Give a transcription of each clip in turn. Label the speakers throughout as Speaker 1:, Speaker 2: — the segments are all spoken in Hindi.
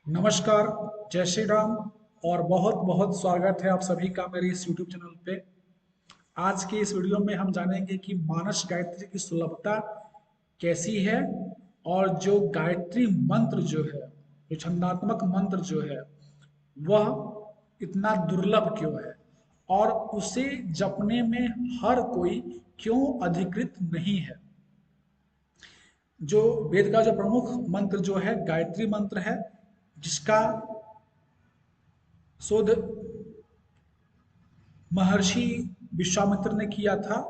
Speaker 1: नमस्कार। जय श्री राम। और बहुत बहुत स्वागत है आप सभी का मेरे इस YouTube चैनल पे। आज के इस वीडियो में हम जानेंगे कि मानस गायत्री की सुलभता कैसी है, और जो गायत्री मंत्र जो है, जो छंदात्मक मंत्र जो है, वह इतना दुर्लभ क्यों है, और उसे जपने में हर कोई क्यों अधिकृत नहीं है। जो वेद का जो प्रमुख मंत्र जो है गायत्री मंत्र है, जिसका शोध महर्षि विश्वामित्र ने किया था।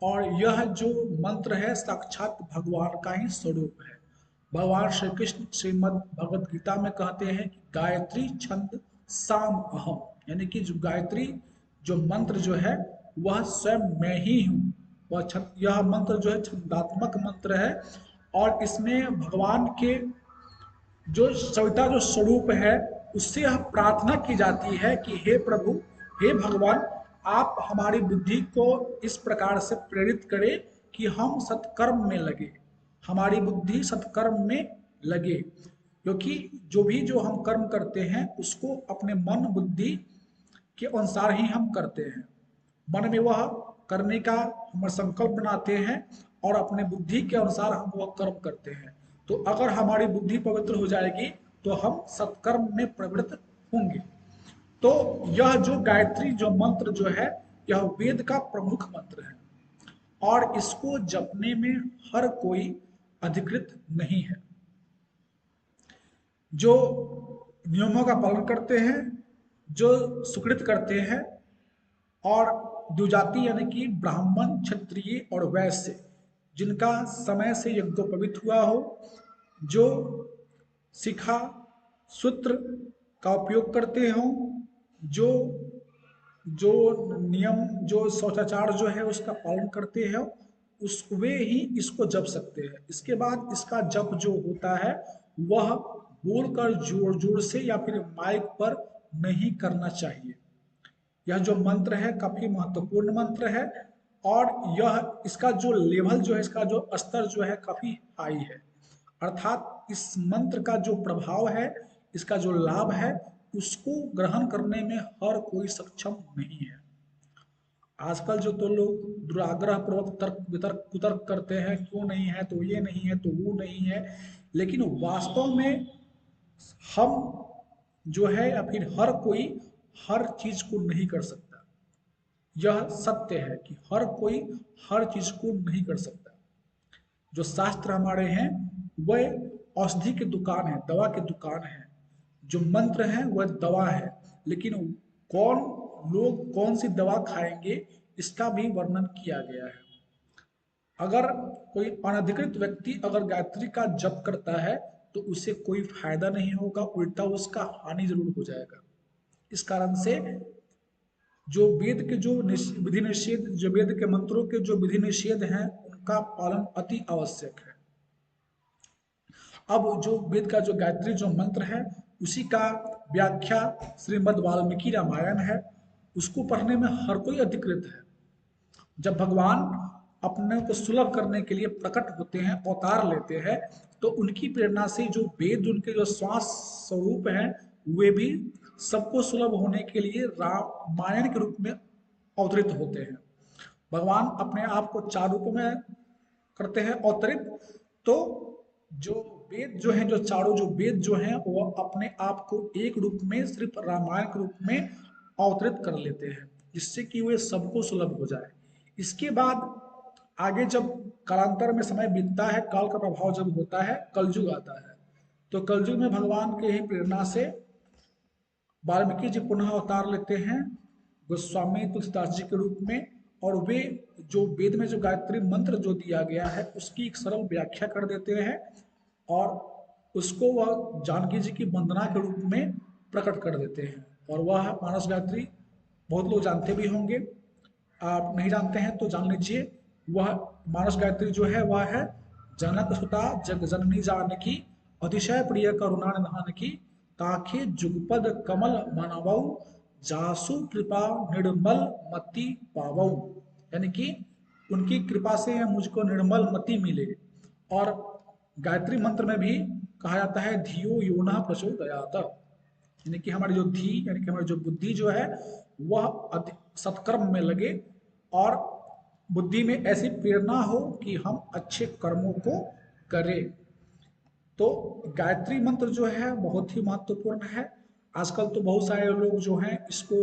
Speaker 1: और यह जो मंत्र है साक्षात भगवान का ही स्वरूप है। भगवान श्री कृष्ण श्रीमद् भगवत गीता में कहते हैं कि गायत्री छंद साम अहम, यानी कि जो गायत्री जो मंत्र जो है वह स्वयं मैं ही हूँ। वह छंद, यह मंत्र जो है छंदात्मक मंत्र है, और इसमें भगवान के जो सविता जो स्वरूप है उससे यह प्रार्थना की जाती है कि हे प्रभु, हे भगवान, आप हमारी बुद्धि को इस प्रकार से प्रेरित करें कि हम सत्कर्म में लगे, हमारी बुद्धि सत्कर्म में लगे। क्योंकि जो भी जो हम कर्म करते हैं उसको अपने मन बुद्धि के अनुसार ही हम करते हैं। मन में वह करने का हम संकल्प बनाते हैं और अपने बुद्धि के अनुसार हम वह कर्म करते हैं। तो अगर हमारी बुद्धि पवित्र हो जाएगी तो हम सत्कर्म में प्रवृत्त होंगे। तो यह जो गायत्री जो मंत्र जो है, यह वेद का प्रमुख मंत्र है, और इसको जपने में हर कोई अधिकृत नहीं है। जो नियमों का पालन करते हैं, जो सुकृत करते हैं, और द्विजाति यानी कि ब्राह्मण, क्षत्रिय और वैश्य, जिनका समय से यज्ञोपवीत हुआ हो, जो शिखा सूत्र का उपयोग करते हों, जो जो नियम जो शौचाचार जो है उसका पालन करते हैं, उस वे ही इसको जप सकते हैं। इसके बाद इसका जप जो होता है वह बोलकर जोर जोर से या फिर माइक पर नहीं करना चाहिए। यह जो मंत्र है काफी महत्वपूर्ण मंत्र है, और यह इसका जो लेवल जो है, इसका जो स्तर जो है काफी हाई है। अर्थात इस मंत्र का जो प्रभाव है, इसका जो लाभ है, उसको ग्रहण करने में हर कोई सक्षम नहीं है। आजकल जो तो लोग दुराग्रह पूर्वक तर्क वितर्क कुतर्क करते हैं, क्यों नहीं है तो ये नहीं है तो वो नहीं है, लेकिन वास्तव में हम जो है या फिर हर कोई हर चीज को नहीं कर सकता। यह सत्य है कि हर कोई हर चीज को नहीं कर सकता। जो शास्त्र हमारे हैं वह औषधि की दुकान है, दवा की दुकान है। जो मंत्र है वह दवा है, लेकिन कौन लोग कौन सी दवा खाएंगे इसका भी वर्णन किया गया है। अगर कोई अनधिकृत व्यक्ति अगर गायत्री का जप करता है तो उसे कोई फायदा नहीं होगा, उल्टा उसका हानि जरूर हो जाएगा। इस कारण से जो वेद के जो विधि निषेध, जो वेद के मंत्रों के जो विधि निषेध हैं उनका पालन अति आवश्यक है। अब जो वेद का जो गायत्री जो मंत्र है उसी का व्याख्या श्रीमद् वाल्मीकि रामायण है, उसको पढ़ने में हर कोई अधिकृत है। जब भगवान अपने को सुलभ करने के लिए प्रकट होते हैं, अवतार लेते हैं, तो उनकी प्रेरणा से जो वेद, उनके जो श्वास स्वरूप हैं, वे भी सबको सुलभ होने के लिए रामायण के रूप में अवतरित होते हैं। भगवान अपने आप को चार रूप में करते हैं अवतरित। तो जो वेद जो है, जो चारों जो वेद जो हैं, वो अपने आप को एक रूप में सिर्फ रामायण के रूप में अवतरित कर लेते हैं, जिससे कि वे सबको सुलभ हो जाए। इसके बाद आगे जब कालांतर में समय बीतता है, काल का प्रभाव जब होता है, कलयुग आता है, तो कलयुग में भगवान के ही प्रेरणा से वाल्मीकि जी पुनः अवतार लेते हैं गोस्वामी तुलसीदास जी के रूप में। और वे जो वेद में जो गायत्री मंत्र जो दिया गया है उसकी एक सरल व्याख्या कर देते हैं, और उसको वह जानकी जी की वंदना के रूप में प्रकट कर देते हैं। और वह मानस गायत्री बहुत लोग जानते भी होंगे, आप नहीं जानते हैं तो जान लीजिए। वह मानस गायत्री जो है वह है, जनक सुता जग जननी जानकी, अतिशय प्रिय करुणा निधान की, ताखे जुगपद कमल मानवऊ, जासु कृपा निर्मल मति पावऊ। यानी कि उनकी कृपा से मुझको निर्मल मति मिले। और गायत्री मंत्र में भी कहा जाता है धियो यो न प्रचोदयात्, यानी कि हमारी जो धी यानी कि हमारी जो बुद्धि जो है वह सत्कर्म में लगे और बुद्धि में ऐसी प्रेरणा हो कि हम अच्छे कर्मों को करें। तो गायत्री मंत्र जो है बहुत ही महत्वपूर्ण है। आजकल तो बहुत सारे लोग जो हैं इसको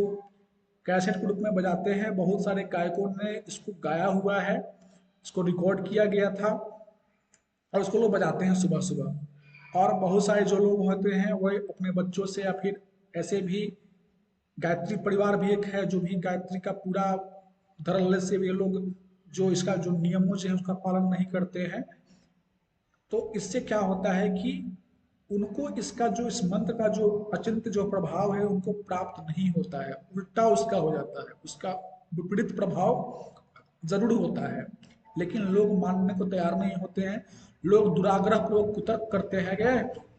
Speaker 1: कैसेट के रूप में बजाते हैं, बहुत सारे गायकों ने इसको गाया हुआ है, इसको रिकॉर्ड किया गया था और उसको लोग बजाते हैं सुबह सुबह। और बहुत सारे जो लोग होते हैं वह अपने बच्चों से या फिर ऐसे भी, गायत्री परिवार भी एक है जो भी गायत्री का पूरा धड़ल्ले से ये लोग जो इसका जो नियमों से है उसका पालन नहीं करते हैं। तो इससे क्या होता है कि उनको इसका जो इस मंत्र का जो अचिंत्य जो प्रभाव है उनको प्राप्त नहीं होता है, उल्टा उसका हो जाता है, उसका विपरीत प्रभाव जरूर होता है। लेकिन लोग मानने को तैयार नहीं होते हैं। लोग दुराग्रह पूर्वक कुतर्क करते हैं कि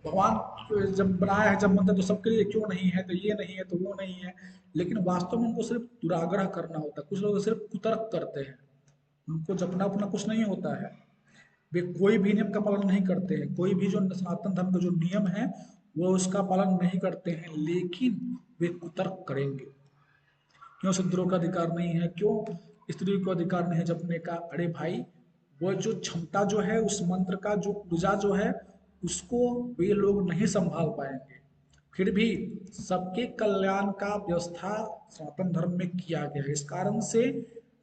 Speaker 1: भगवान जब बनाया है जब मंत्र तो सबके लिए क्यों नहीं है, तो ये नहीं है तो वो नहीं है। लेकिन वास्तव में उनको सिर्फ दुराग्रह करना होता है। कुछ लोग सिर्फ कुतर्क करते हैं, उनको जपना अपना कुछ नहीं होता है। वे कोई भी नियम का पालन नहीं करते हैं, कोई भी जो सनातन धर्म का जो नियम है वो उसका पालन नहीं करते हैं, लेकिन वे कुतर्क करेंगे। क्यों शूद्रों का अधिकार नहीं है, क्यों स्त्री को अधिकार नहीं है जपने का? अरे भाई, वो जो क्षमता जो है उस मंत्र का जो ऊर्जा जो है उसको वे लोग नहीं संभाल पाएंगे। फिर भी सबके कल्याण का व्यवस्था सनातन धर्म में किया गया है। इस कारण से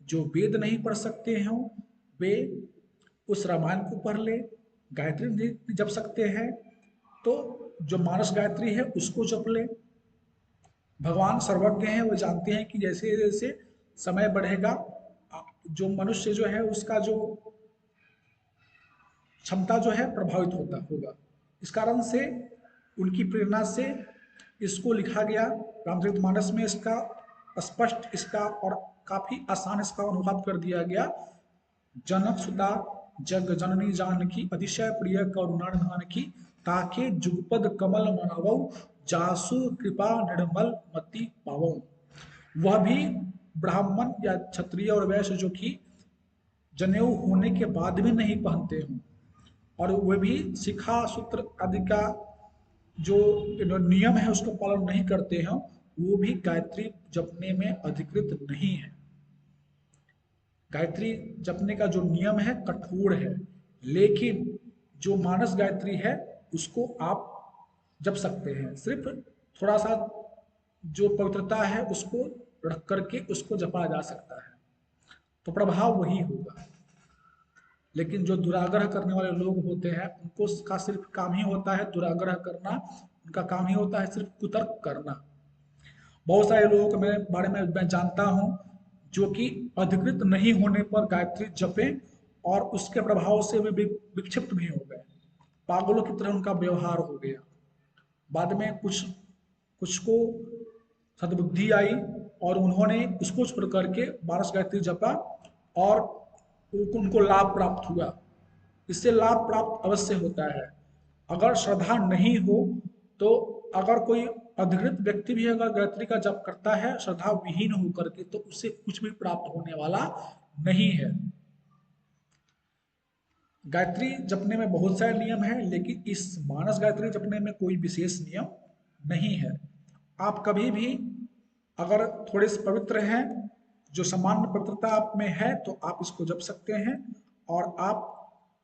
Speaker 1: जो वेद नहीं पढ़ सकते हैं वे उस रामायण को पढ़ ले, गायत्री नहीं जप सकते हैं तो जो मानस गायत्री है उसको जप ले। भगवान सर्वज्ञ हैं, वो जानते हैं कि जैसे जैसे समय बढ़ेगा जो मनुष्य जो है उसका जो क्षमता जो है प्रभावित होता होगा। इस कारण से उनकी प्रेरणा से इसको लिखा गया। रामचरितमानस में इसका स्पष्ट इसका और काफी आसान इसका अनुवाद कर दिया गया। जनक सुता जग जननी जानकी अतिशय प्रिय करुणा निधान की, ताके जुगपद कमल मनावो जासु कृपा निर्मल मति पावो। वह भी ब्राह्मण या क्षत्रिय और वैश्य जो कि जनेऊ होने के बाद भी नहीं पहनते हों और वे भी शिखा सूत्र आदि का जो नियम है उसको पालन नहीं करते हैं, वो भी गायत्री जपने में अधिकृत नहीं है। गायत्री जपने का जो नियम है कठोर है, लेकिन जो मानस गायत्री है उसको आप जप सकते हैं। सिर्फ थोड़ा सा जो पवित्रता है उसको रख करके उसको जपा जा सकता है, तो प्रभाव वही होगा। लेकिन जो दुराग्रह करने वाले लोग होते हैं उनको का सिर्फ काम ही होता है दुराग्रह करना, उनका काम ही होता है सिर्फ कुतर्क करना। बहुत सारे लोगों के बारे में मैं जानता हूं जो कि अधिकृत नहीं होने पर गायत्री जपे और उसके प्रभाव से वे विक्षिप्त भी हो गए, पागलों की तरह उनका व्यवहार हो गया। बाद में कुछ कुछ को सद्बुद्धि आई और उन्होंने उसको छोड़ करके 12 गायत्री जपा और उनको लाभ प्राप्त हुआ। इससे लाभ प्राप्त अवश्य होता है। अगर श्रद्धा नहीं हो तो अगर कोई अधिकृत व्यक्ति भी अगर गायत्री का जप करता है श्रद्धा विहीन होकर के, तो उससे कुछ भी प्राप्त होने वाला नहीं है। गायत्री जपने में बहुत सारे नियम हैं, लेकिन इस मानस गायत्री जपने में कोई विशेष नियम नहीं है। आप कभी भी अगर थोड़े से पवित्र हैं, जो सामान्य पवित्रता आप में है, तो आप इसको जप सकते हैं और आप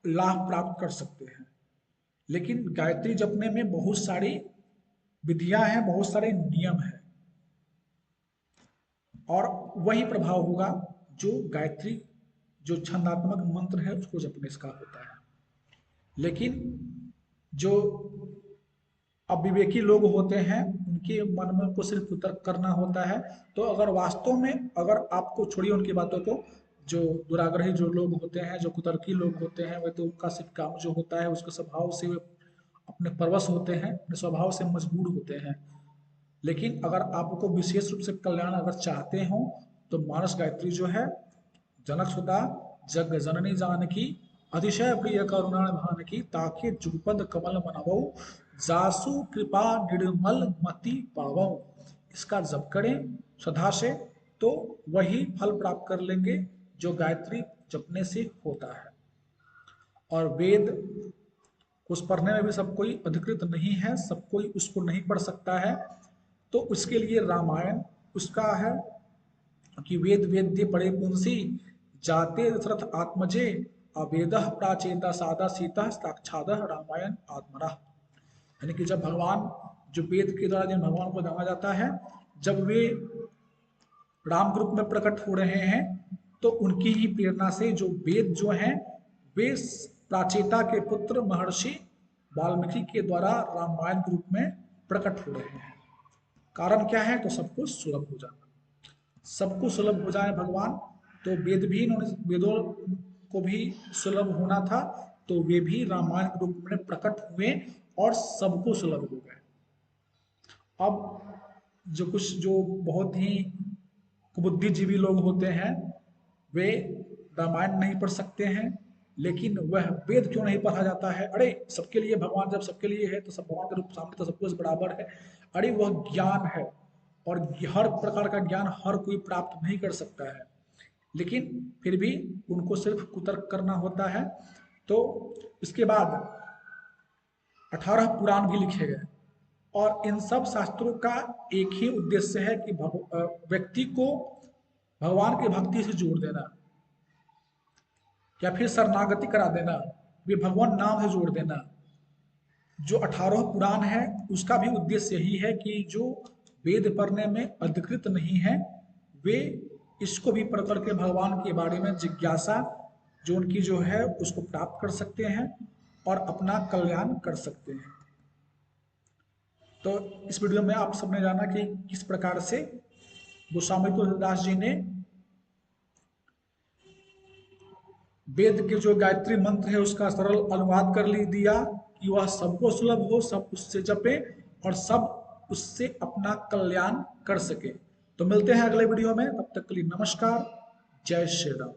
Speaker 1: लाभ प्राप्त कर सकते हैं। लेकिन गायत्री जपने में बहुत सारी विधियां हैं, बहुत सारे नियम हैं और वही प्रभाव होगा जो गायत्री जो छंदात्मक मंत्र है उसको जपने का होता है। लेकिन जो अविवेकी लोग होते हैं उनके मन में को सिर्फ तर्क करना होता है। तो अगर वास्तव में अगर आपको छोड़िए उनकी बातों को, जो दुराग्रही जो लोग होते हैं, जो कुतर्की लोग होते हैं, वे तो उनका सिर्फ काम जो होता है उसके स्वभाव से वे अपने परवश होते हैं, अपने स्वभाव से मजबूर होते हैं। लेकिन अगर आपको विशेष रूप से कल्याण अगर चाहते हो तो मानस गायत्री जो है, जनक सुता जग जननी जानकी अतिशय प्रिय करुणा निधान की, ताके जुगपद कमल मनावो जासु कृपा निर्मल मति पावो। इसका जप करें श्रद्धा से तो वही फल प्राप्त कर लेंगे जो गायत्री जपने से होता है। और वेद उस पढ़ने में भी सब कोई अधिकृत नहीं है, सब कोई उसको नहीं पढ़ सकता है। तो उसके लिए रामायण उसका है कि वेद वेद्य पढ़े पुंसी जाते दशरथ आत्मजे अवेद प्राचेता सादा सीता साक्षाद रामायण आत्मना। यानी कि जब भगवान, जो वेद के द्वारा जिन भगवान को जाना जाता है, जब वे राम रूप में प्रकट हो रहे हैं, तो उनकी ही प्रेरणा से जो वेद जो हैं वे प्राचेता के पुत्र महर्षि वाल्मीकि के द्वारा रामायण के रूप में प्रकट हो रहे हैं। कारण क्या है? तो सबको सुलभ हो जाना, सबको सुलभ हो जाए भगवान। तो वेद भी इन्होंने, वेदों को भी सुलभ होना था, तो वे भी रामायण के रूप में प्रकट हुए और सबको सुलभ हो गए। अब जो कुछ जो बहुत ही बुद्धिजीवी लोग होते हैं, वे रामायण नहीं पढ़ सकते हैं, लेकिन वह वेद क्यों नहीं पढ़ा जाता है? अरे सबके लिए भगवान, जब सबके लिए है तो सब भगवान के रूप सामने तो सब कुछ बराबर है। अरे वह ज्ञान है, और हर प्रकार का ज्ञान हर कोई प्राप्त नहीं कर सकता है, लेकिन फिर भी उनको सिर्फ कुतर्क करना होता है। तो इसके बाद 18 पुराण भी लिखे गए, और इन सब शास्त्रों का एक ही उद्देश्य है कि व्यक्ति को भगवान की भक्ति से जोड़ देना, या फिर शरणागति करा देना, वे भगवान नाम से जोड़ देना। जो 18 पुराण है उसका भी उद्देश्य यही है कि जो वेद पढ़ने में अधिकृत नहीं है, वे इसको भी पढ़ करके भगवान के बारे में जिज्ञासा जो उनकी जो है उसको प्राप्त कर सकते हैं और अपना कल्याण कर सकते हैं। तो इस वीडियो में आप सबने जाना कि किस प्रकार से गोस्वामी तुलसीदास जी ने वेद के जो गायत्री मंत्र है उसका सरल अनुवाद कर दिया कि वह सबको सुलभ हो, सब उससे जपे और सब उससे अपना कल्याण कर सके। तो मिलते हैं अगले वीडियो में, तब तक के लिए नमस्कार, जय श्री राम।